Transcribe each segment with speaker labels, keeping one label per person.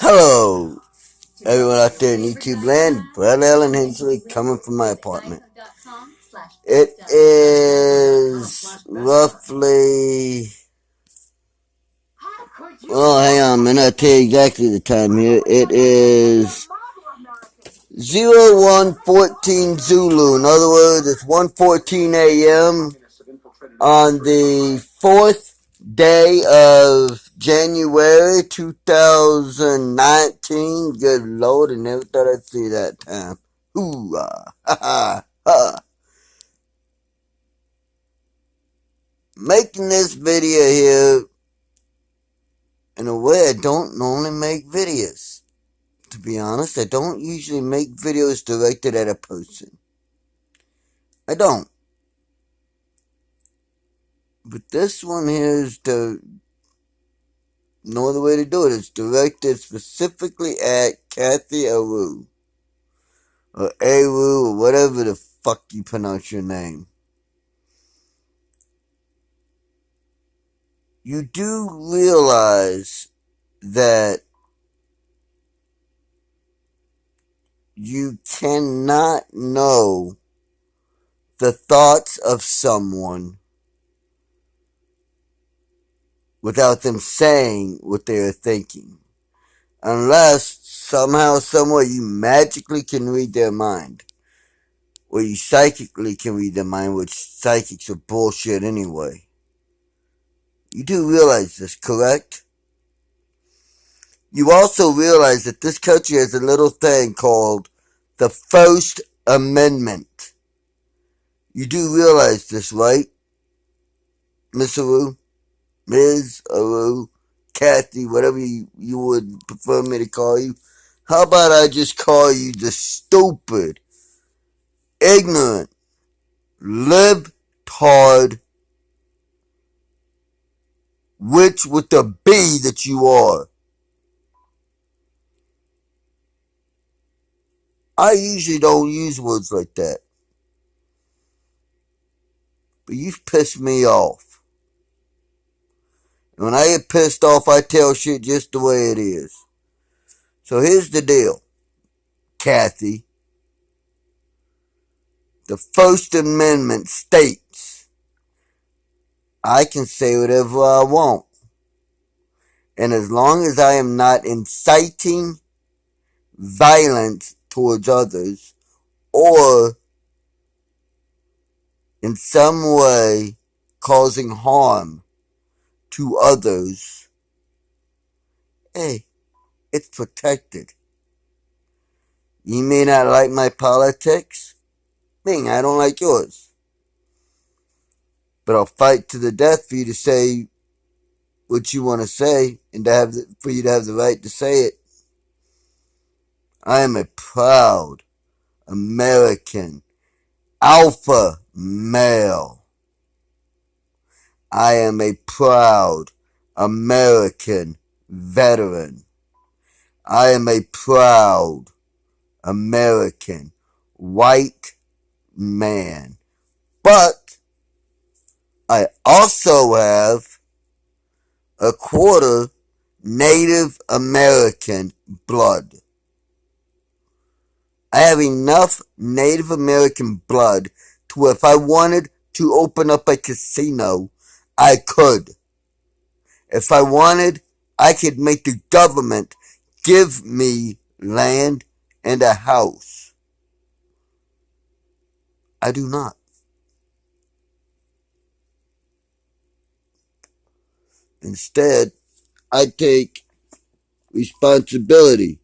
Speaker 1: Hello, everyone out there in YouTube land. Brad Allen Hensley coming from my apartment. It is roughly, well, hang on a minute, I'll tell you exactly the time here. It is 0114 Zulu. In other words, it's 1:14 a.m. on the 4th day of January 2019. Good Lord, I never thought I'd see that time. Hoorah. Ha ha ha. Making this video here in a way I don't normally make videos. To be honest, I don't usually make videos directed at a person. I don't. But this one here is no other way to do it. It's directed specifically at Cathy Aru. Or Aru, or whatever the fuck you pronounce your name. You do realize that you cannot know the thoughts of someone without them saying what they are thinking. Unless somehow, somewhere you magically can read their mind. Or you psychically can read their mind, which psychics are bullshit anyway. You do realize this, correct? You also realize that this country has a little thing called the First Amendment. You do realize this, right? Miss Aru? Ms. Aru? Cathy, whatever you would prefer me to call you. How about I just call you the stupid, ignorant, libtard, witch with the B that you are. I usually don't use words like that. But you've pissed me off. And when I get pissed off, I tell shit just the way it is. So here's the deal, Cathy. The First Amendment states I can say whatever I want. And as long as I am not inciting violence towards others or in some way causing harm to others, hey, it's protected. You may not like my politics. I don't like yours. But I'll fight to the death for you to say what you want to say and for you to have the right to say it. I am a proud American alpha male. I am a proud American veteran. I am a proud American white man. But I also have a quarter Native American blood. I have enough Native American blood to where if I wanted to open up a casino, I could. If I wanted, I could make the government give me land and a house. I do not. Instead, I take responsibility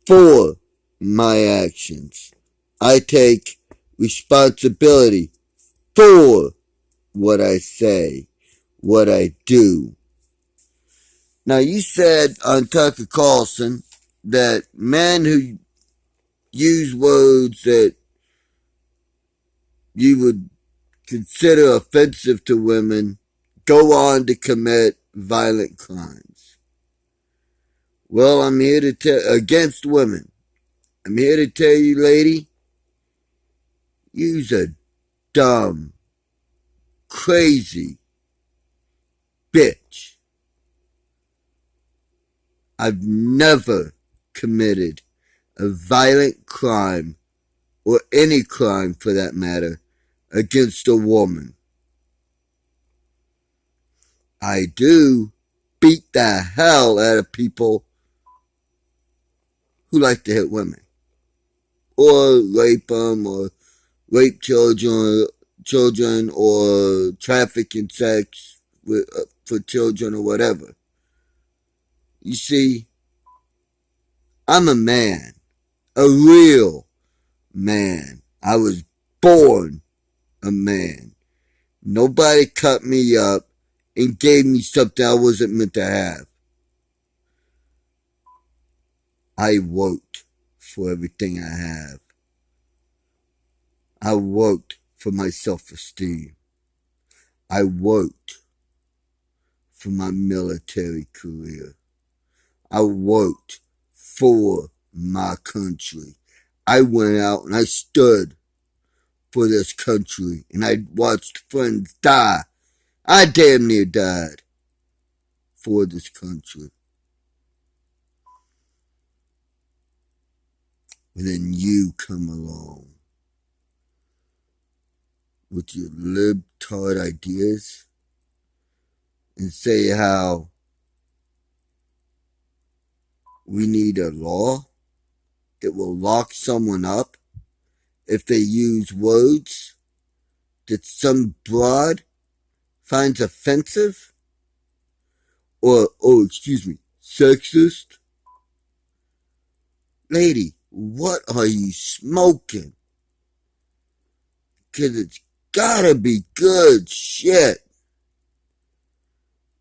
Speaker 1: for my actions. I take responsibility for what I say, what I do. Now, you said on Tucker Carlson that men who use words that you would consider offensive to women go on to commit violent crimes. Well, I'm here to tell against women. I'm here to tell you, lady, you's a dumb, crazy bitch. I've never committed a violent crime, or any crime for that matter, against a woman. I do beat the hell out of people who like to hit women, or rape them, or rape children, or traffic in sex for children, or whatever. You see, I'm a man, a real man. I was born a man. Nobody cut me up and gave me something I wasn't meant to have. I worked for everything I have. I worked for my self-esteem. I worked for my military career. I worked for my country. I went out and I stood for this country, and I watched friends die. I damn near died for this country. And then you come along with your libtard ideas and say how we need a law that will lock someone up if they use words that some broad finds offensive or, sexist. Lady, what are you smoking? Because it's gotta be good shit.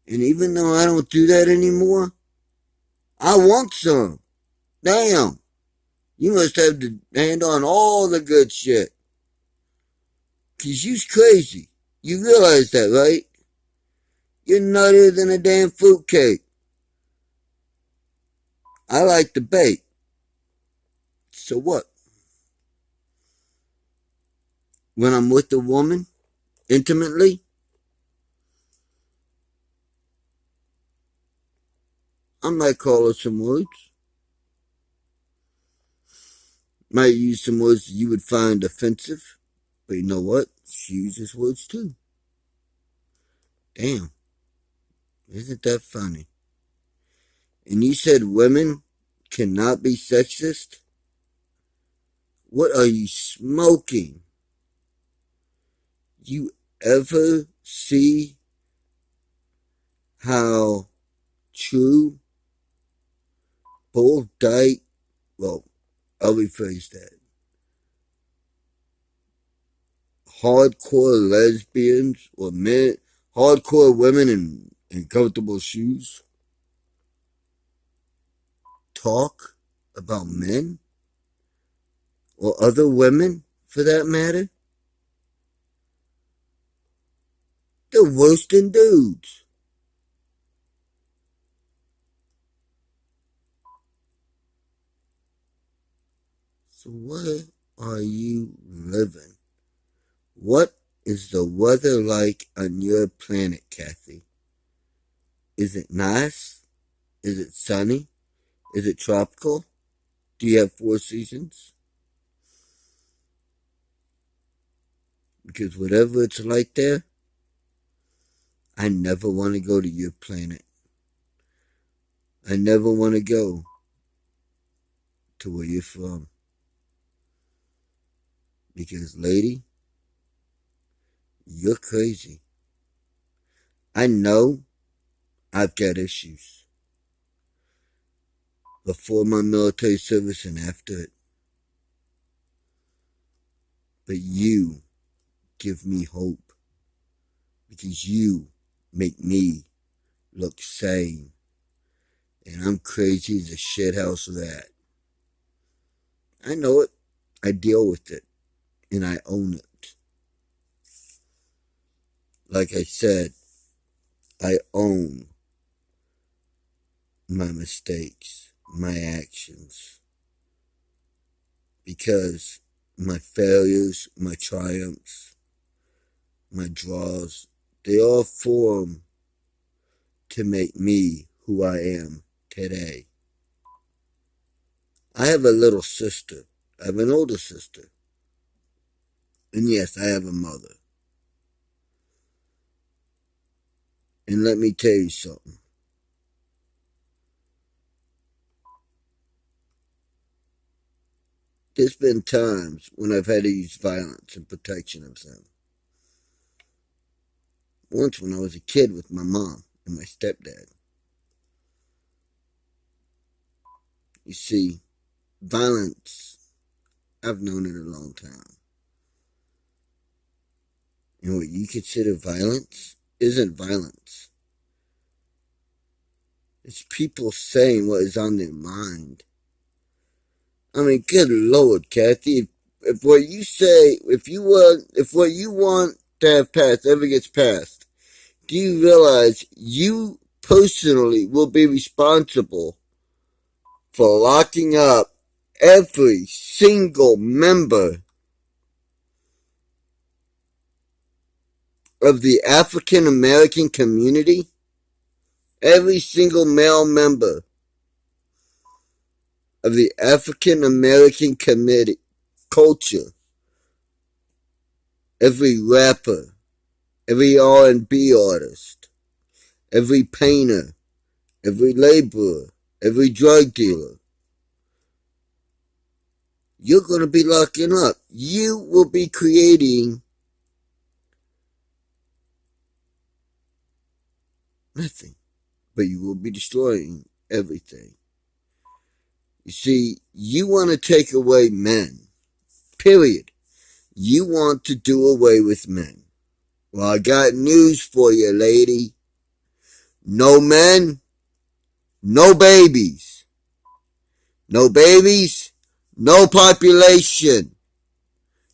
Speaker 1: And even though I don't do that anymore, I want some. Damn. You must have the hand on all the good shit. Because you's crazy. You realize that, right? You're nuttier than a damn fruitcake. I like the bait. So what? When I'm with a woman, intimately, I might call her some words. Might use some words that you would find offensive. But you know what? She uses words too. Damn. Isn't that funny? And you said women cannot be sexist? What are you smoking? You ever see how true bull dyke, well, I'll rephrase that. Hardcore lesbians or men, hardcore women in comfortable shoes talk about men or other women for that matter? They're worse than dudes. So where are you living? What is the weather like on your planet, Kathy? Is it nice? Is it sunny? Is it tropical? Do you have 4 seasons? Because whatever it's like there, I never want to go to your planet. I never want to go to where you're from. Because, lady, you're crazy. I know I've got issues. Before my military service and after it. But you give me hope. Because you make me look sane. And I'm crazy as a shithouse rat. I know it. I deal with it. And I own it. Like I said, I own my mistakes, my actions. Because my failures, my triumphs, my draws, they all form to make me who I am today. I have a little sister. I have an older sister. And yes, I have a mother. And let me tell you something. There's been times when I've had to use violence in protection of them. Once when I was a kid with my mom and my stepdad. You see, violence, I've known it a long time. And what you consider violence isn't violence. It's people saying what is on their mind. I mean, good Lord, Kathy, if what you say, if what you want to have passed ever gets passed, do you realize you personally will be responsible for locking up every single member of the African American community? Every single male member of the African American community culture, every rapper, every R&B artist, every painter, every laborer, every drug dealer. You're going to be locking up. You will be creating nothing, but you will be destroying everything. You see, you want to take away men. Period. You want to do away with men. Well, I got news for you, lady. No men, no babies. No babies, no population.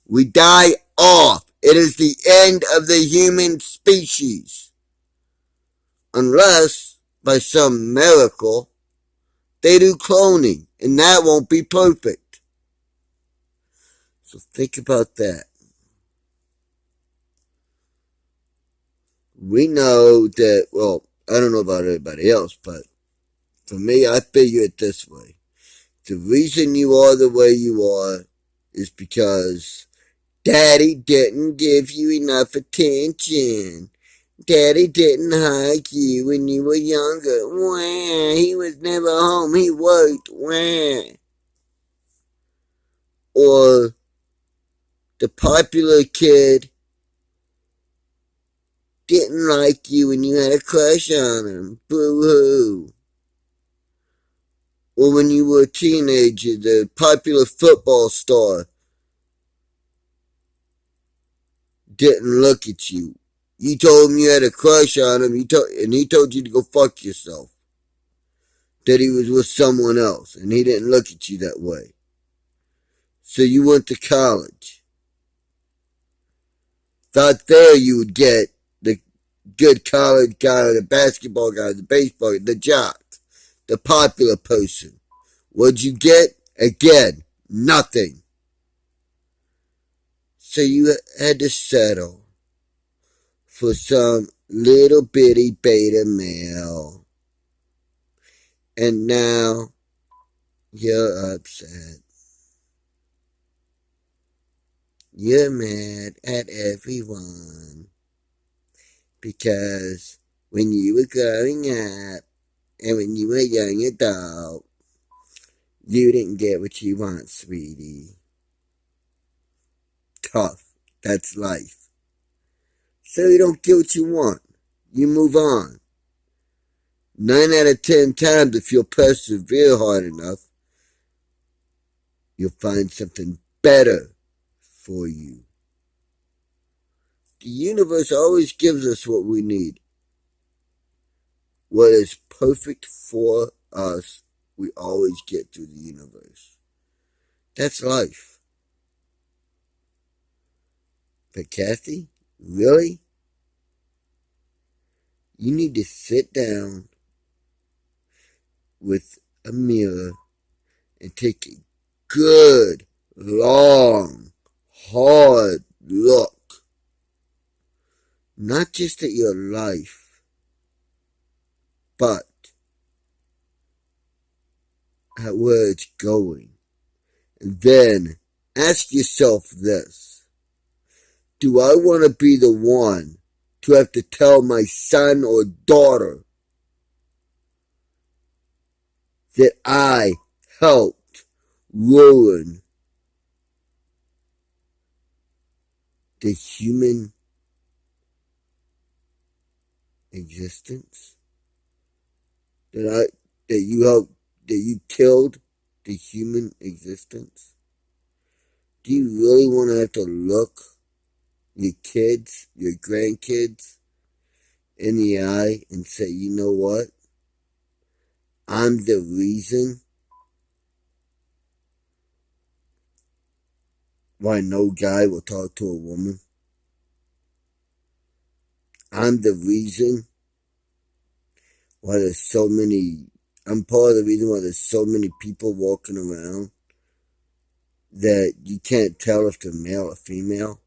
Speaker 1: We die off. It is the end of the human species. Unless, by some miracle, they do cloning, and that won't be perfect. So think about that. We know that, well, I don't know about everybody else, but for me, I figure it this way. The reason you are the way you are is because Daddy didn't give you enough attention. Daddy didn't hug you when you were younger. Wah, he was never home. He worked. Wah. Or the popular kid didn't like you when you had a crush on him. Boo-hoo. Or when you were a teenager, the popular football star didn't look at you. You told him you had a crush on him, and he told you to go fuck yourself. That he was with someone else, and he didn't look at you that way. So you went to college. Thought there you would get the good college guy, the basketball guy, the baseball guy, the jock, the popular person. What'd you get? Again, nothing. So you had to settle for some little bitty beta male. And now you're upset. You're mad at everyone. Because when you were growing up and when you were a young adult, you didn't get what you want, sweetie. Tough. That's life. So you don't get what you want. You move on. 9 out of 10 times, if you'll persevere hard enough, you'll find something better for you. The universe always gives us what we need. What is perfect for us, we always get through the universe. That's life. But Kathy, really? You need to sit down with a mirror and take a good, long, hard look. Not just at your life, but at where it's going. And then ask yourself this. Do I want to be the one to have to tell my son or daughter that I helped ruin the human existence? That you helped, that you killed the human existence? Do you really want to have to look your kids, your grandkids in the eye and say, you know what? I'm the reason why no guy will talk to a woman. I'm the reason why I'm part of the reason why there's so many people walking around that you can't tell if they're male or female.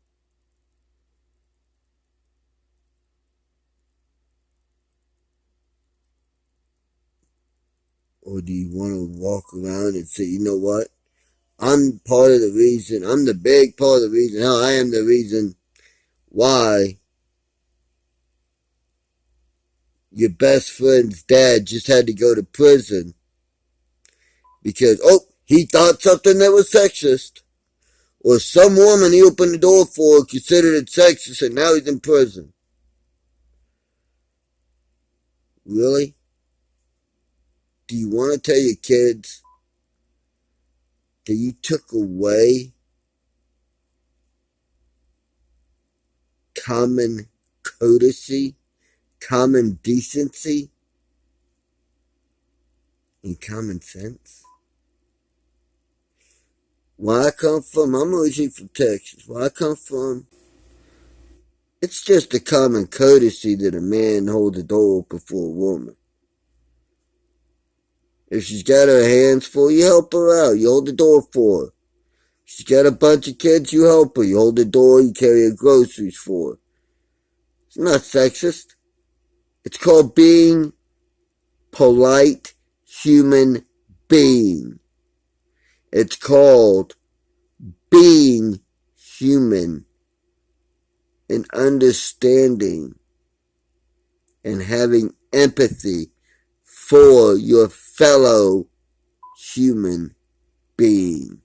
Speaker 1: Or do you want to walk around and say, you know what? I'm part of the reason, I'm the big part of the reason, hell, I am the reason why your best friend's dad just had to go to prison because, he thought something that was sexist. Or some woman he opened the door for considered it sexist and now he's in prison. Really? Do you want to tell your kids that you took away common courtesy, common decency, and common sense? Where I come from, I'm originally from Texas. Where I come from, it's just a common courtesy that a man holds the door open for a woman. If she's got her hands full, you help her out. You hold the door for her. She's got a bunch of kids, you help her. You hold the door, you carry her groceries for her. It's not sexist. It's called being polite human being. It's called being human and understanding and having empathy for your fellow human being.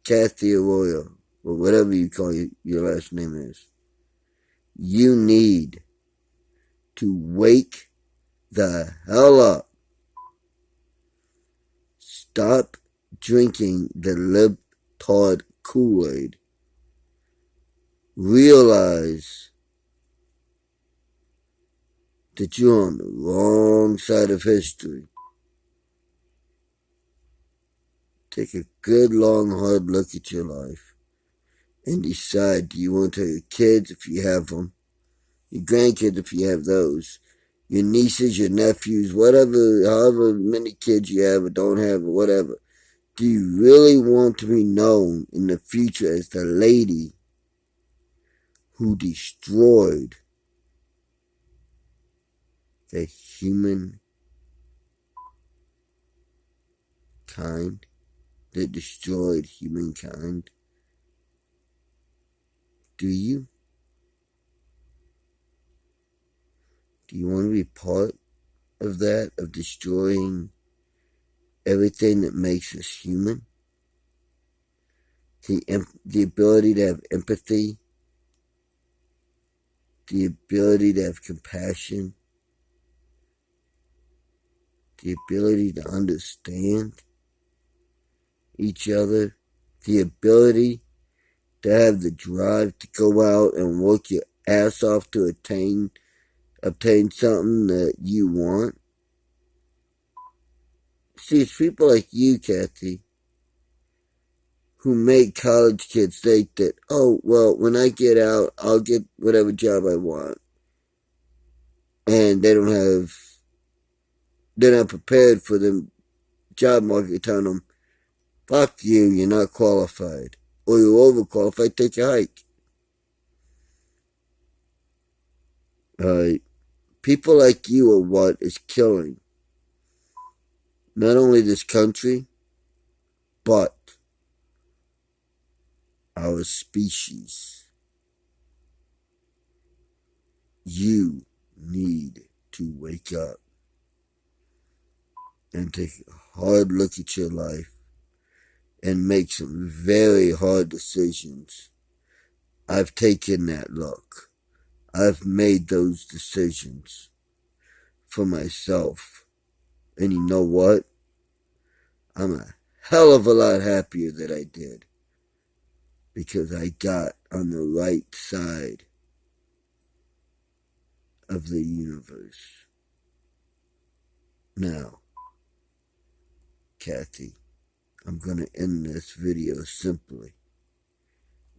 Speaker 1: Cathy Arroyo, or whatever you call your last name is. You need to wake the hell up. Stop drinking the libtard Kool-Aid. Realize that you're on the wrong side of history. Take a good, long, hard look at your life and decide, do you want to tell your kids if you have them, your grandkids if you have those, your nieces, your nephews, whatever, however many kids you have or don't have or whatever. Do you really want to be known in the future as the lady who destroyed the human kind, that destroyed humankind? Do you? Do you want to be part of that, of destroying everything that makes us human? The ability to have empathy, the ability to have compassion, the ability to understand each other, the ability to have the drive to go out and work your ass off to obtain something that you want. See, it's people like you, Cathy, who make college kids think that, oh, well, when I get out, I'll get whatever job I want. And they're not prepared for the job market telling them, fuck you, you're not qualified. Or you're overqualified, take a hike. People like you are what is killing not only this country, but our species. You need to wake up and take a hard look at your life and make some very hard decisions. I've taken that look. I've made those decisions for myself. And you know what? I'm a hell of a lot happier that I did. Because I got on the right side of the universe. Now, Kathy, I'm going to end this video simply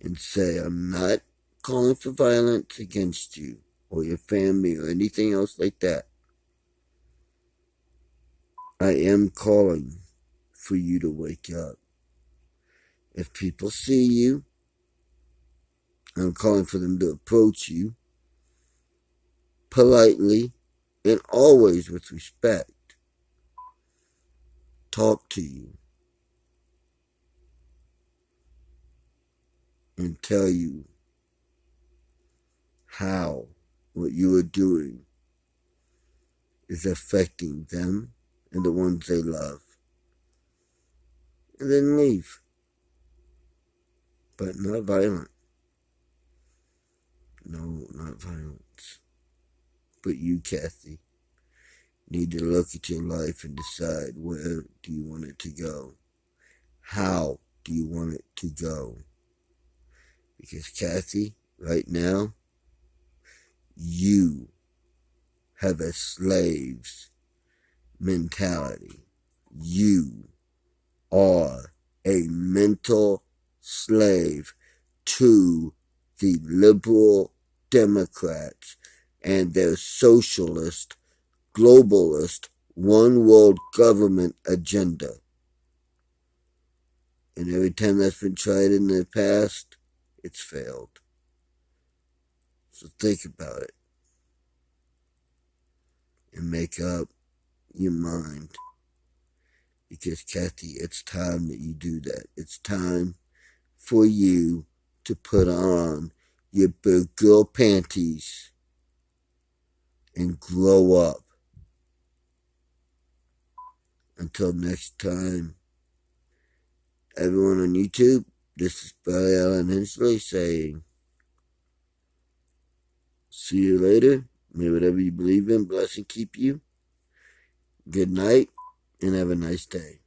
Speaker 1: and say I'm not calling for violence against you or your family or anything else like that. I am calling for you to wake up. If people see you, I'm calling for them to approach you politely and always with respect. Talk to you and tell you how what you are doing is affecting them and the ones they love. And then leave. But not violent. No, not violence. But you, Kathy, need to look at your life and decide where do you want it to go. How do you want it to go? Because Kathy, right now, you have a slave's mentality. You are a mental slave to the liberal Democrats and their socialist, globalist, one world government agenda. And every time that's been tried in the past, it's failed. So think about it and make up your mind. Because, Kathy, it's time that you do that. It's time for you to put on your big girl panties and grow up. Until next time, everyone on YouTube, this is Barry Allen Hensley saying, see you later. May whatever you believe in bless and keep you. Good night and have a nice day.